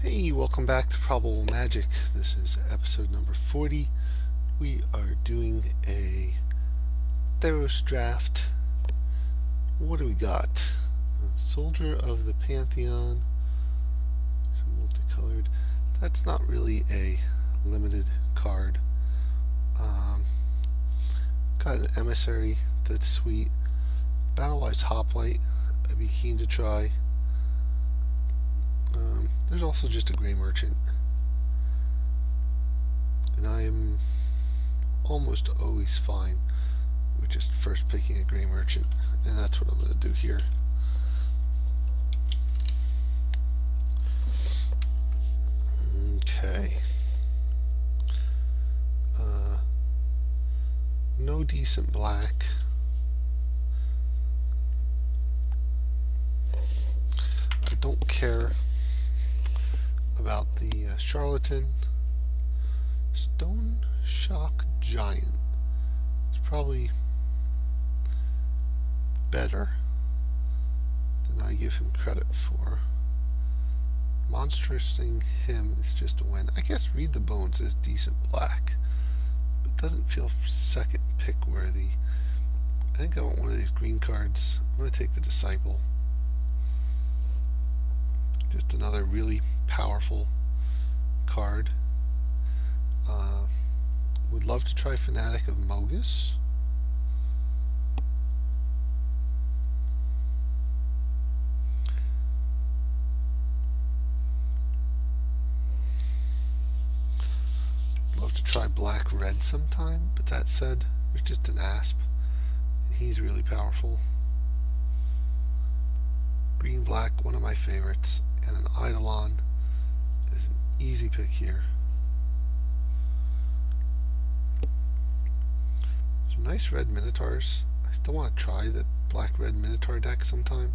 Hey, welcome back to Probable Magic. This is episode number 40. We are doing a Theros draft. What do we got? Soldier of the Pantheon. Multicolored. That's not really a limited card. Got an Emissary that's sweet. Battlewise Hoplite, I'd be keen to try. There's also just a Grey Merchant. And I am almost always fine with just first picking a Grey Merchant. And that's what I'm going to do here. Okay. No decent black. I don't care about the Charlatan. Stone Shock Giant is probably better than I give him credit for. Monstrous-ing him is just a win. I guess Read the Bones is decent black, but doesn't feel second pick worthy. I think I want one of these green cards. I'm going to take the Disciple. Just another really powerful card. Would love to try Fanatic of Mogus. Love to try Black Red sometime, but that said, there's just an Asp, and he's really powerful. Green Black, one of my favorites, and an Eidolon is an easy pick here. Some nice red Minotaurs. I still want to try the black red Minotaur deck sometime.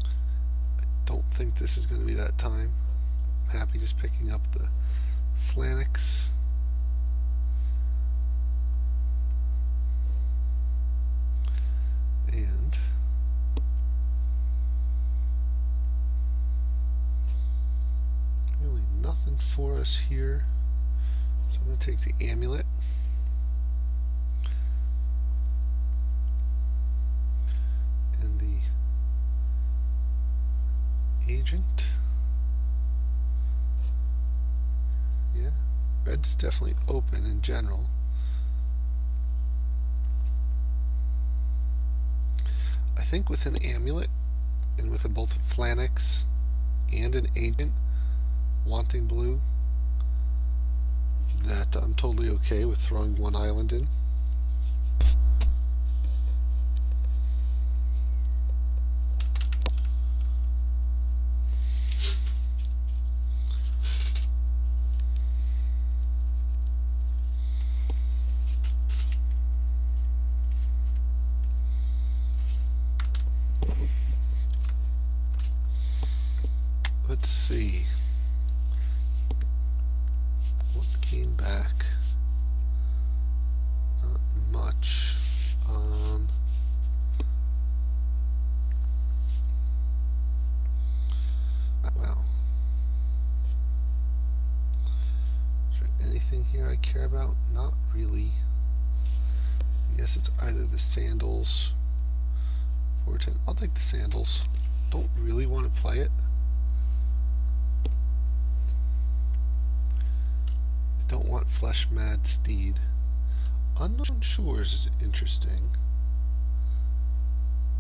I don't think this is going to be that time. I'm happy just picking up the Flanix. And really nothing for us here. So I'm going to take the Amulet. And the Agent. Yeah, red's definitely open in general. I think with an Amulet and with both a Flanix and an Agent wanting blue, that I'm totally okay with throwing one island in. Let's see. What came back? Not much. Wow. Is there anything here I care about? Not really. I guess it's either the Sandals or 10. I'll take the Sandals. Don't really want to play it. Don't want Flesh Mad Steed. Unknown Shores is interesting.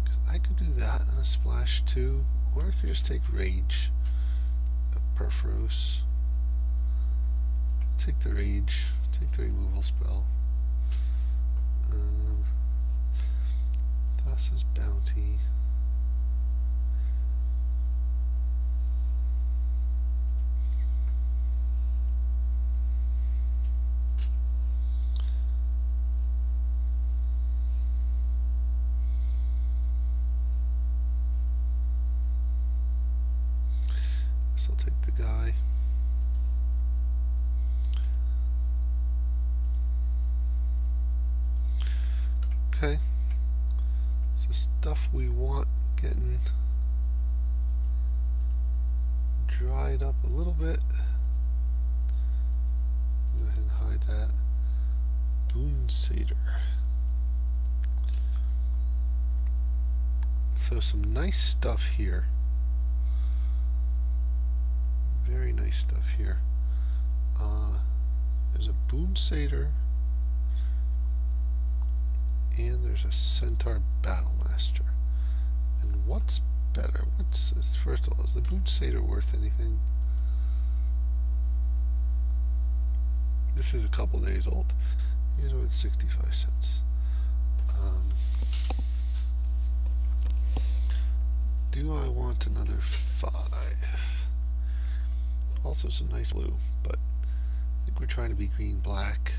Because I could do that on a splash too, or I could just take Rage of Perforos. Take the Rage, take the removal spell. Thassa's Bounty. I'll take the guy. Okay. So stuff we want getting dried up a little bit. Go ahead and hide that. Boone Seder. So some nice stuff here. Very nice stuff here. There's a Boone Seder, and there's a Centaur Battlemaster. And what's better? First of all, is the Boone Seder worth anything? This is a couple days old. Here's worth 65 cents. Do I want another 5? Also some nice blue, but I think we're trying to be green-black.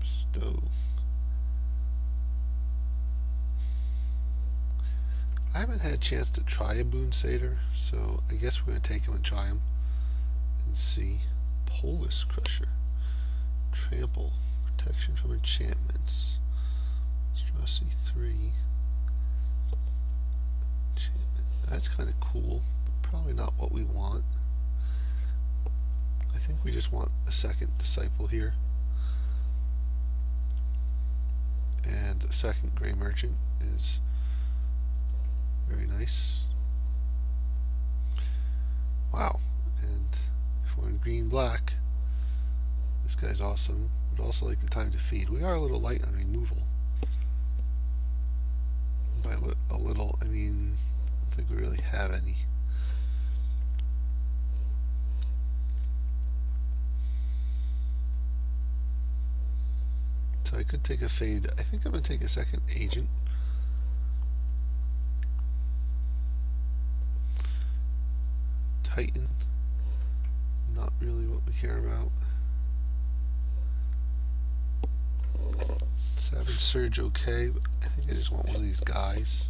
Bestow. I haven't had a chance to try a Boone Seder, so I guess we're going to take him and try him and see. Polis Crusher. Trample. Protection from enchantments. Monstrosity 3. Enchantment. That's kind of cool, but probably not what we want. I think we just want a second Disciple here. And a second Grey Merchant is very nice. Wow. And if we're in green-black, this guy's awesome. Would also like the time to feed. We are a little light on removal. By a little, I mean, I don't think we really have any. So I could take a fade. I think I'm going to take a second Agent. Titan. Not really what we care about. Savage Surge, okay, but I think I just want one of these guys.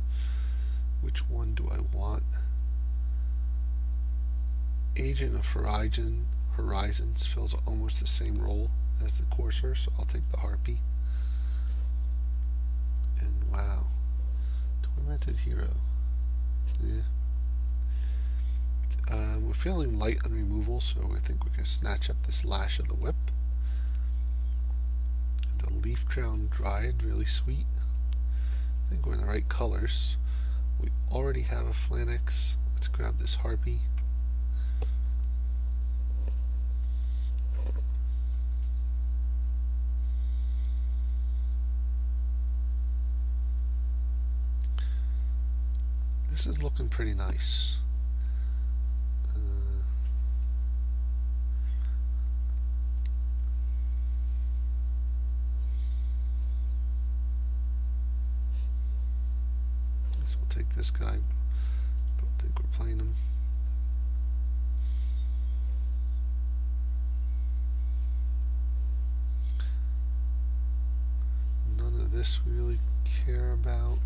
Which one do I want? Agent of Horizons fills almost the same role as the Courser, so I'll take the Harpy. And wow, Tormented Hero. Yeah. We're feeling light on removal, so I think we're going to snatch up this Lash of the Whip. And the Leaf Crown Dryad, really sweet. I think we're in the right colors. We already have a Phalanx. Let's grab this Harpy. This is looking pretty nice. We'll take this guy. Don't think we're playing him. None of this we really care about.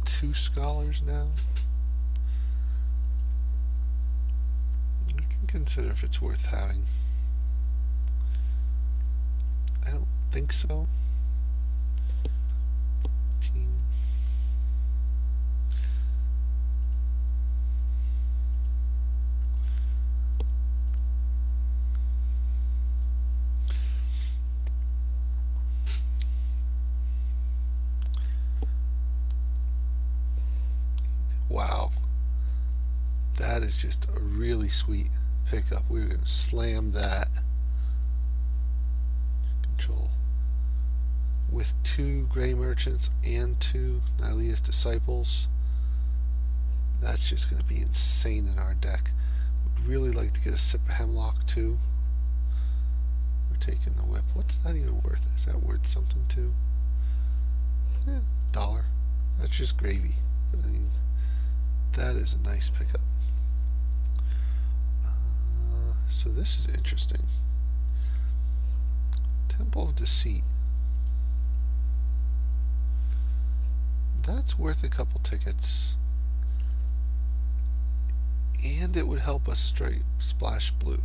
Two scholars now. We can consider if it's worth having. I don't think so. Wow, that is just a really sweet pickup. We're going to slam that. Control with 2 Grey Merchants and 2 Nylea's Disciples. That's just going to be insane in our deck. Would really like to get a sip of Hemlock too. We're taking the Whip. What's that even worth? Is that worth something too? Yeah, $1. That's just gravy. But I mean, that is a nice pickup. So this is interesting. Temple of Deceit. That's worth a couple tickets. And it would help us straight splash blue.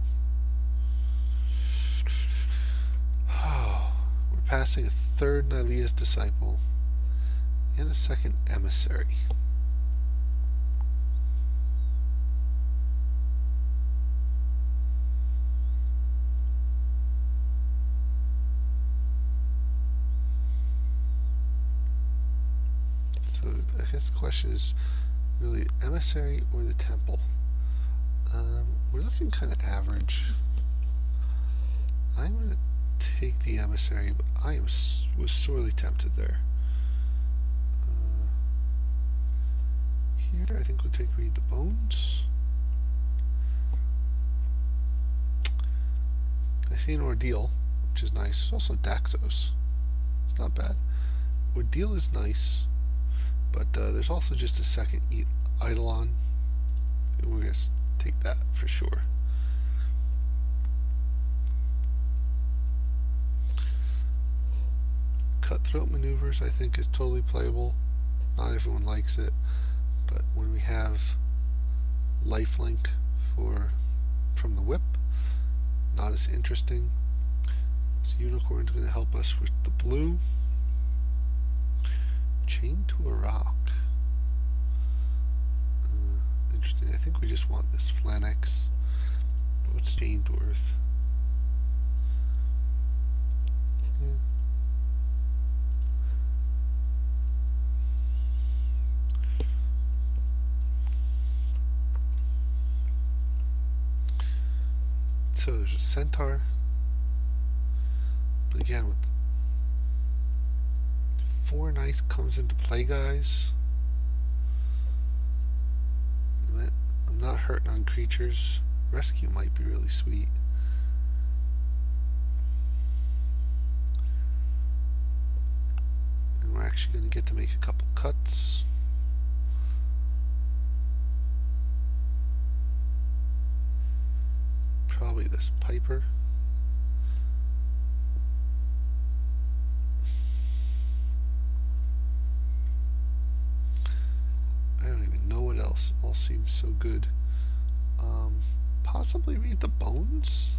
We're passing a third Nylea's Disciple and a second Emissary. So I guess the question is really Emissary or the Temple. We're looking kind of average. I'm going to take the Emissary, but I was sorely tempted there. Here I think we'll take Read the Bones. I see an Ordeal, which is nice. There's also Daxos. It's not bad. Ordeal is nice, but there's also just a second Eidolon. And we're going to take that for sure. Cutthroat Maneuvers I think is totally playable. Not everyone likes it, but when we have Lifelink from the whip, not as interesting. This Unicorn's going to help us with the blue. Chain to a Rock. Interesting. I think we just want this Flannex. What's chained worth? Yeah. So there's a Centaur. But again, with 4 nice comes into play, guys. I'm not hurting on creatures. Rescue might be really sweet. And we're actually going to get to make a couple cuts. Probably this Piper. I don't even know what else. All seems so good. Possibly Read the Bones.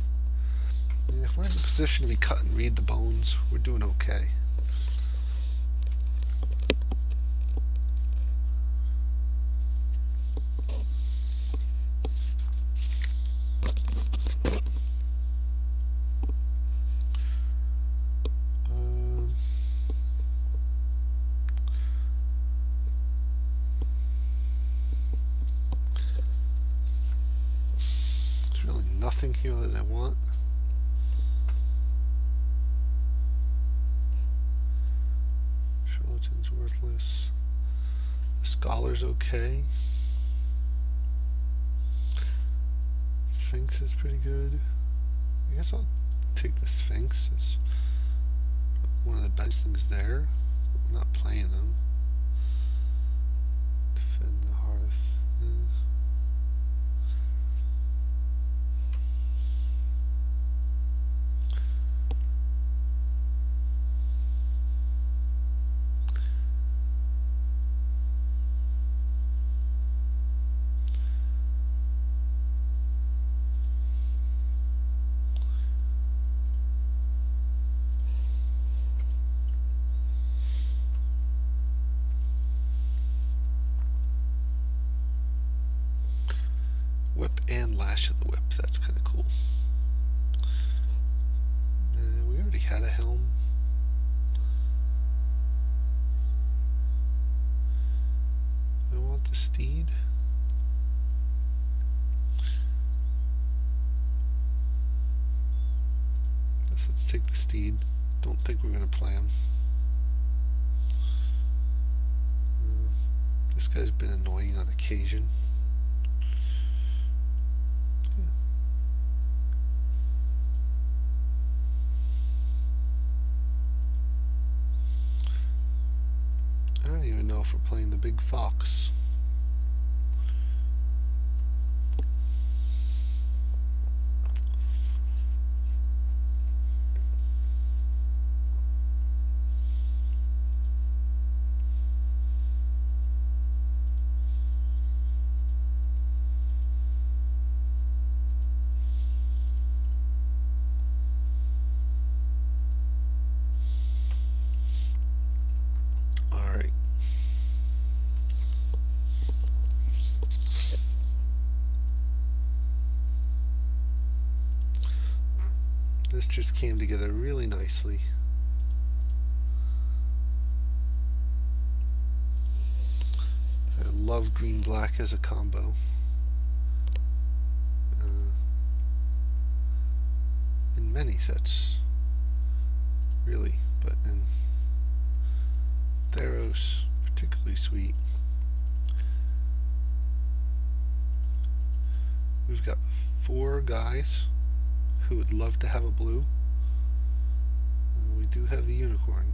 I mean, if we're in a position to be cut and Read the Bones, we're doing okay. Nothing here that I want. Charlatan's worthless. The Scholar's okay. Sphinx is pretty good. I guess I'll take the Sphinx. It's one of the best things there. But we're not playing them. Defend the Hearth. Whip and Lash of the Whip. That's kind of cool. We already had a Helm. I want the Steed. Guess let's take the Steed. Don't think we're going to play him. This guy's been annoying on occasion. I don't even know if we're playing the Big Fox. This just came together really nicely. I love green-black as a combo. In many sets, really, but in Theros, particularly sweet. We've got 4 guys who would love to have a blue. And we do have the unicorn.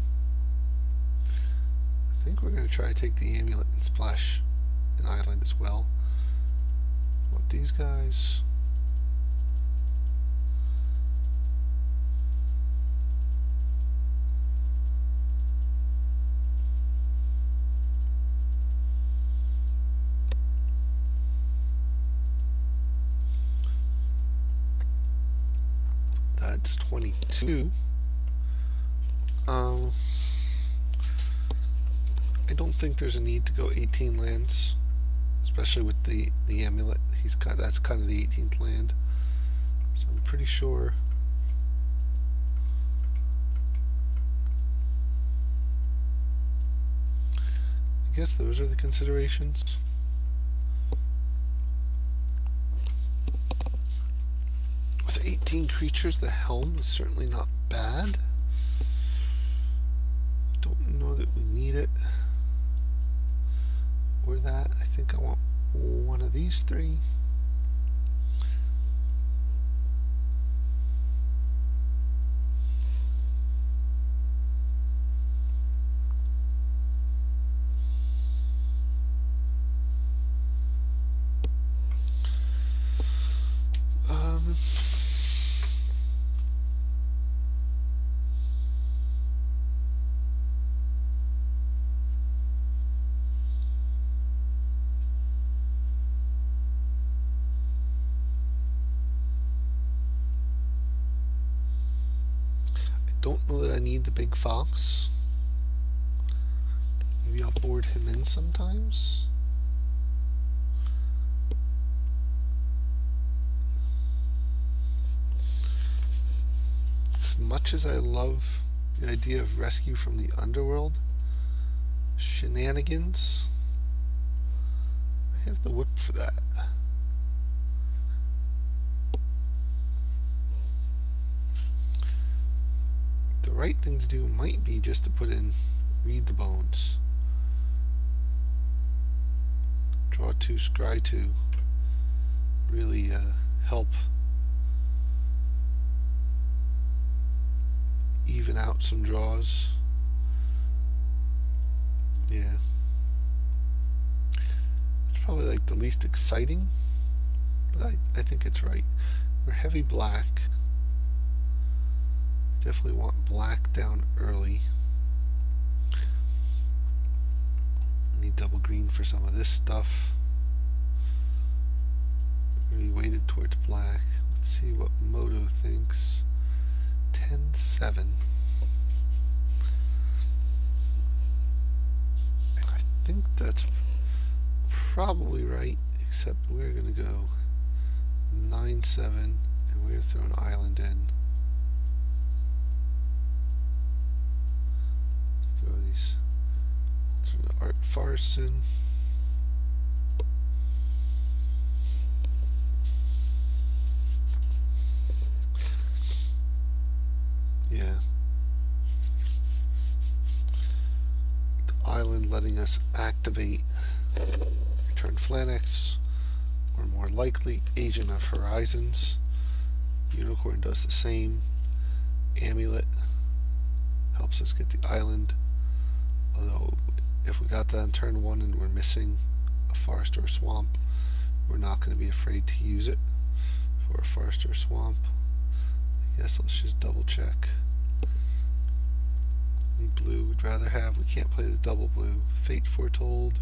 I think we're going to try to take the amulet and splash an island as well. Want these guys. That's 22. I don't think there's a need to go 18 lands, especially with the amulet. That's kind of the 18th land, so I'm pretty sure. I guess those are the considerations. With 18 creatures, the helm is certainly not bad. Don't know that we need it. Or that. I think I want one of these 3. Don't know that I need the big fox. Maybe I'll board him in sometimes. As much as I love the idea of rescue from the underworld shenanigans, I have the whip for that. The right thing to do might be just to put in read the bones. Draw 2, scry 2. Really help even out some draws. Yeah. It's probably like the least exciting, but I think it's right. We're heavy black. Definitely want black down early. Need double green for some of this stuff. Really weighted towards black. Let's see what Moto thinks. 10-7. I think that's probably right, except we're going to go 9-7 and we're going to throw an island in. Throw these alternate art forests in. Yeah. The island letting us activate return Flannex, or more likely Agent of Horizons. Unicorn does the same. Amulet helps us get the island. Although, if we got that on turn 1 and we're missing a forest or a swamp, we're not going to be afraid to use it for a forest or a swamp. I guess let's just double check. Any blue we'd rather have. We can't play the double blue. Fate Foretold.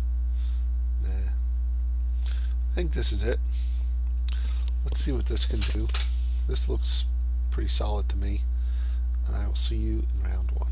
Nah. I think this is it. Let's see what this can do. This looks pretty solid to me. And I will see you in round 1.